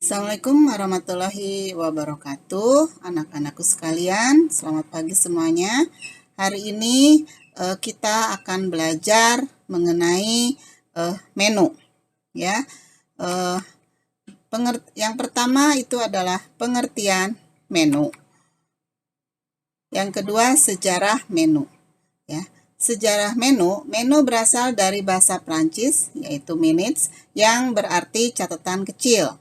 Assalamualaikum warahmatullahi wabarakatuh. Anak-anakku sekalian, selamat pagi semuanya. Hari ini kita akan belajar mengenai menu, ya. Yang pertama itu adalah pengertian menu. Yang kedua, sejarah menu, ya. Sejarah menu berasal dari bahasa Prancis, yaitu minutes, yang berarti catatan kecil.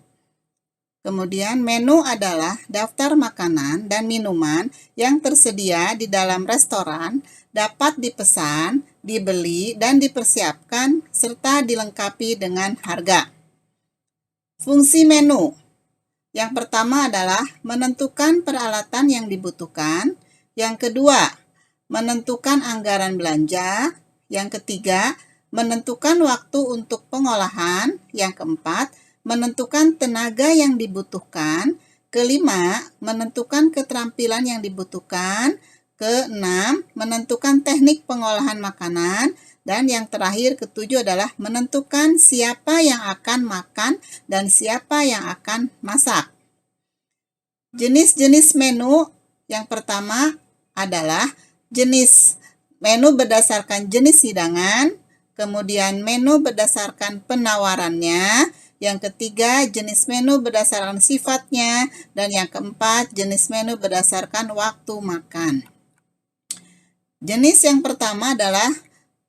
Kemudian menu adalah daftar makanan dan minuman yang tersedia di dalam restoran, dapat dipesan, dibeli, dan dipersiapkan, serta dilengkapi dengan harga. Fungsi menu. Yang pertama adalah menentukan peralatan yang dibutuhkan. Yang kedua, menentukan anggaran belanja. Yang ketiga, menentukan waktu untuk pengolahan. Yang keempat, menentukan tenaga yang dibutuhkan. Kelima, menentukan keterampilan yang dibutuhkan. Keenam, menentukan teknik pengolahan makanan. Dan yang terakhir, ketujuh adalah menentukan siapa yang akan makan dan siapa yang akan masak. Jenis-jenis menu yang pertama adalah jenis menu berdasarkan jenis hidangan, kemudian menu berdasarkan penawarannya, yang ketiga, jenis menu berdasarkan sifatnya. Dan yang keempat, jenis menu berdasarkan waktu makan. Jenis yang pertama adalah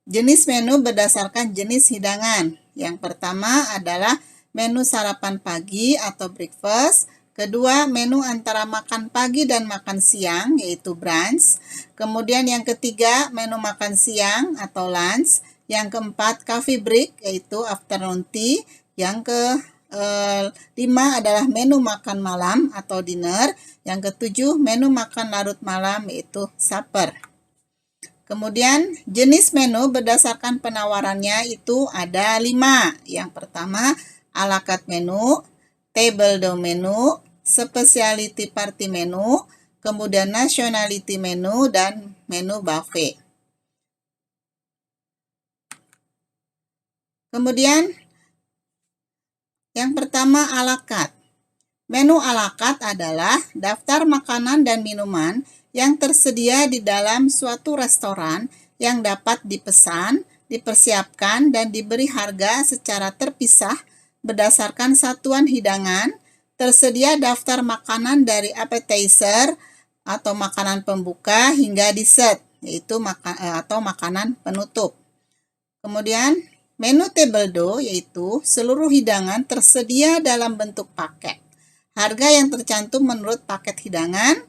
jenis menu berdasarkan jenis hidangan. Yang pertama adalah menu sarapan pagi atau breakfast. Kedua, menu antara makan pagi dan makan siang, yaitu brunch. Kemudian yang ketiga, menu makan siang atau lunch. Yang keempat, coffee break, yaitu afternoon tea. Yang kelima adalah menu makan malam atau dinner. Yang ketujuh, menu makan larut malam, yaitu supper. Kemudian jenis menu berdasarkan penawarannya itu ada 5. Yang pertama, a la carte menu, table d'hôte menu, specialty party menu, kemudian nationality menu, dan menu buffet. Kemudian yang pertama, a la carte. Menu a la carte adalah daftar makanan dan minuman yang tersedia di dalam suatu restoran yang dapat dipesan, dipersiapkan, dan diberi harga secara terpisah berdasarkan satuan hidangan. Tersedia daftar makanan dari appetizer atau makanan pembuka hingga dessert, yaitu makanan penutup. Kemudian menu table d'hôte yaitu seluruh hidangan tersedia dalam bentuk paket. Harga yang tercantum menurut paket hidangan.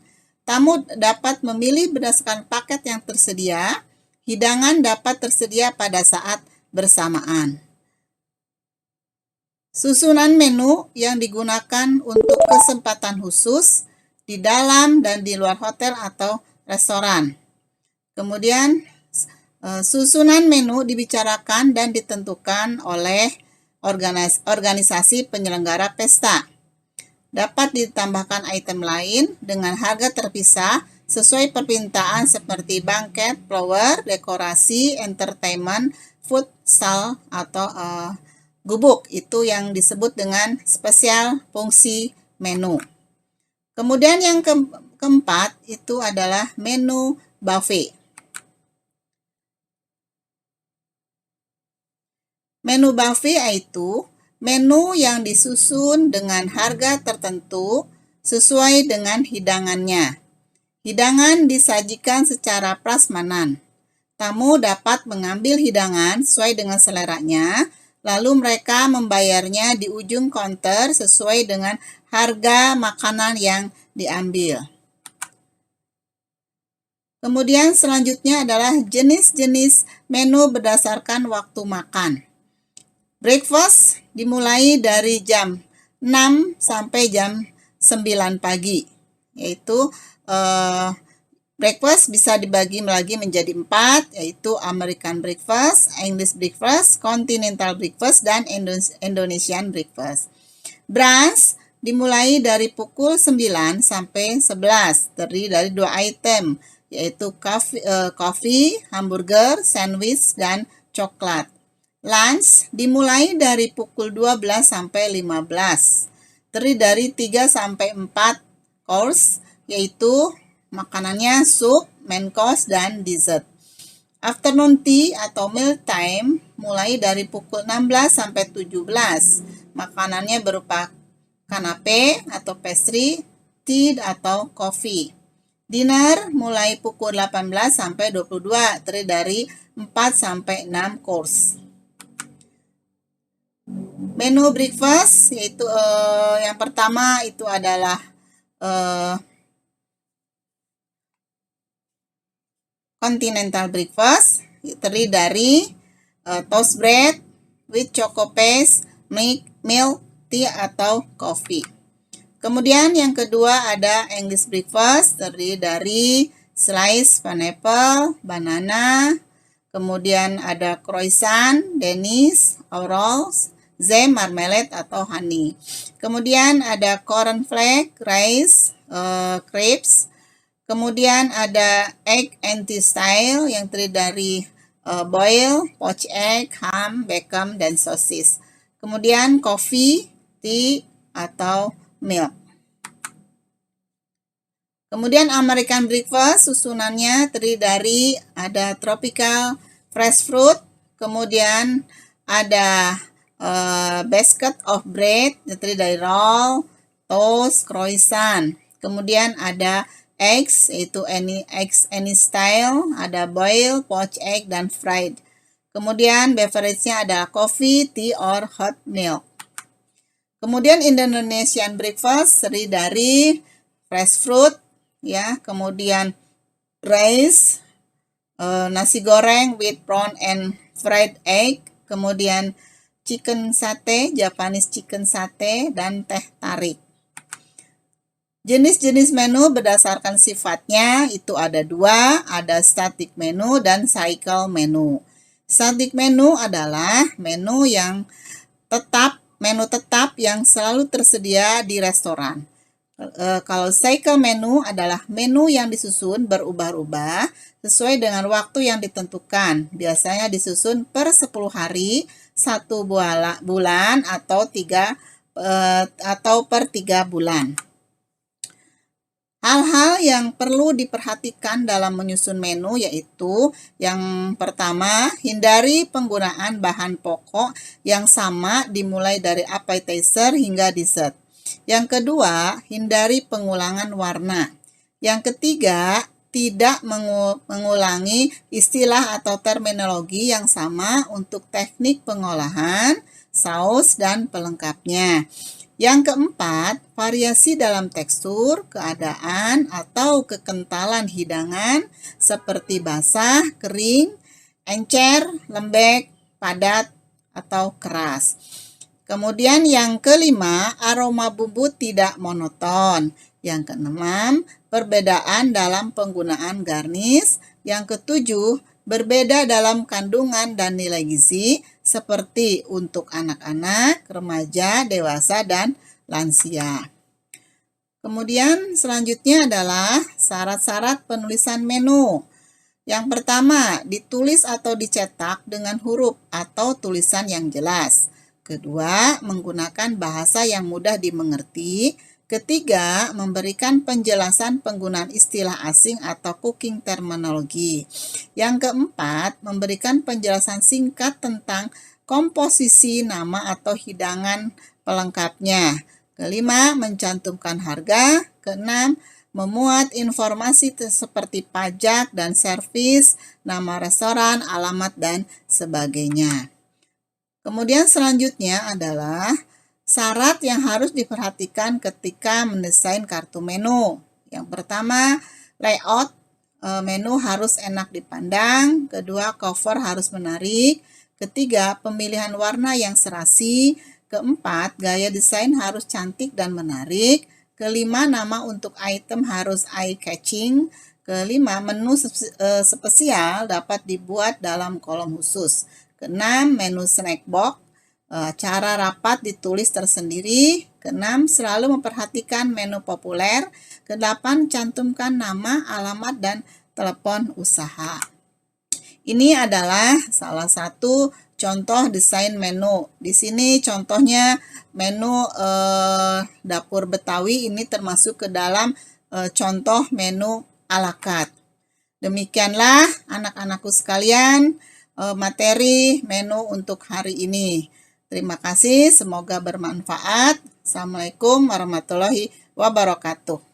Tamu dapat memilih berdasarkan paket yang tersedia. Hidangan dapat tersedia pada saat bersamaan. Susunan menu yang digunakan untuk kesempatan khusus di dalam dan di luar hotel atau restoran. Kemudian susunan menu dibicarakan dan ditentukan oleh organisasi penyelenggara pesta. Dapat ditambahkan item lain dengan harga terpisah sesuai permintaan seperti banquet, flower, dekorasi, entertainment, food stall, atau gubuk. Itu yang disebut dengan spesial fungsi menu. Kemudian yang keempat itu adalah menu buffet. Menu buffet yaitu menu yang disusun dengan harga tertentu sesuai dengan hidangannya. Hidangan disajikan secara prasmanan. Tamu dapat mengambil hidangan sesuai dengan seleranya, lalu mereka membayarnya di ujung counter sesuai dengan harga makanan yang diambil. Kemudian selanjutnya adalah jenis-jenis menu berdasarkan waktu makan. Breakfast dimulai dari jam 6 sampai jam 9 pagi. Yaitu breakfast bisa dibagi lagi menjadi 4, yaitu American breakfast, English breakfast, continental breakfast, dan Indonesian breakfast. Brunch dimulai dari pukul 9 sampai 11, terdiri dari 2 item, yaitu coffee, hamburger, sandwich, dan coklat. Lunch dimulai dari pukul 12 sampai 15. terdiri dari 3 sampai 4 course, yaitu makanannya sup, main course, dan dessert. Afternoon tea atau meal time mulai dari pukul 16 sampai 17. Makanannya berupa kanape atau pastry, tea atau coffee. Dinner mulai pukul 18 sampai 22, terdiri dari 4 sampai 6 course. Menu breakfast yaitu yang pertama itu adalah continental breakfast, terdiri dari toast bread with choco paste, milk, tea atau coffee. Kemudian yang kedua ada English breakfast, terdiri dari slice pineapple, banana, kemudian ada croissant, Danish, rolls, jam, marmalade atau honey. Kemudian ada cornflake, rice, crepes. Kemudian ada egg and tea style yang terdiri dari boil, poached egg, ham, bacon, dan sosis. Kemudian coffee, tea atau milk. Kemudian American breakfast susunannya terdiri dari ada tropical fresh fruit, kemudian ada basket of bread terdiri dari roll, toast, croissant. Kemudian ada eggs, yaitu any style, ada boil, poached egg, dan fried. Kemudian beverage-nya ada coffee, tea, or hot milk. Kemudian Indonesian breakfast terdiri dari fresh fruit, ya, kemudian rice, nasi goreng with prawn and fried egg, kemudian chicken sate, Japanese chicken sate, dan teh tarik. Jenis-jenis menu berdasarkan sifatnya itu ada dua, ada static menu dan cycle menu. Static menu adalah menu tetap yang selalu tersedia di restoran. Kalau cycle menu adalah menu yang disusun berubah-ubah sesuai dengan waktu yang ditentukan. Biasanya disusun per 10 hari, 1 bulan atau per 3 bulan. Hal-hal yang perlu diperhatikan dalam menyusun menu yaitu yang pertama, hindari penggunaan bahan pokok yang sama dimulai dari appetizer hingga dessert. Yang kedua, hindari pengulangan warna. Yang ketiga, tidak mengulangi istilah atau terminologi yang sama untuk teknik pengolahan, saus, dan pelengkapnya. Yang keempat, variasi dalam tekstur, keadaan, atau kekentalan hidangan seperti basah, kering, encer, lembek, padat, atau keras. Kemudian yang kelima, aroma bumbu tidak monoton. Yang keenam, perbedaan dalam penggunaan garnish. Yang ketujuh, berbeda dalam kandungan dan nilai gizi seperti untuk anak-anak, remaja, dewasa, dan lansia. Kemudian selanjutnya adalah syarat-syarat penulisan menu. Yang pertama, ditulis atau dicetak dengan huruf atau tulisan yang jelas. Kedua, menggunakan bahasa yang mudah dimengerti. Ketiga, memberikan penjelasan penggunaan istilah asing atau cooking terminology. Yang keempat, memberikan penjelasan singkat tentang komposisi nama atau hidangan pelengkapnya. Kelima, mencantumkan harga. Keenam, memuat informasi seperti pajak dan servis, nama restoran, alamat, dan sebagainya. Kemudian selanjutnya adalah syarat yang harus diperhatikan ketika mendesain kartu menu. Yang pertama, layout menu harus enak dipandang. Kedua, cover harus menarik. Ketiga, pemilihan warna yang serasi. Keempat, gaya desain harus cantik dan menarik. Kelima, nama untuk item harus eye-catching. Kelima, menu spesial dapat dibuat dalam kolom khusus. Keenam, menu snack box. Cara rapat ditulis tersendiri. Keenam, selalu memperhatikan menu populer. Kedelapan, cantumkan nama, alamat, dan telepon usaha. Ini adalah salah satu contoh desain menu. Di sini contohnya menu Dapur Betawi ini termasuk ke dalam contoh menu ala carte. Demikianlah anak-anakku sekalian materi menu untuk hari ini. Terima kasih, semoga bermanfaat. Assalamualaikum warahmatullahi wabarakatuh.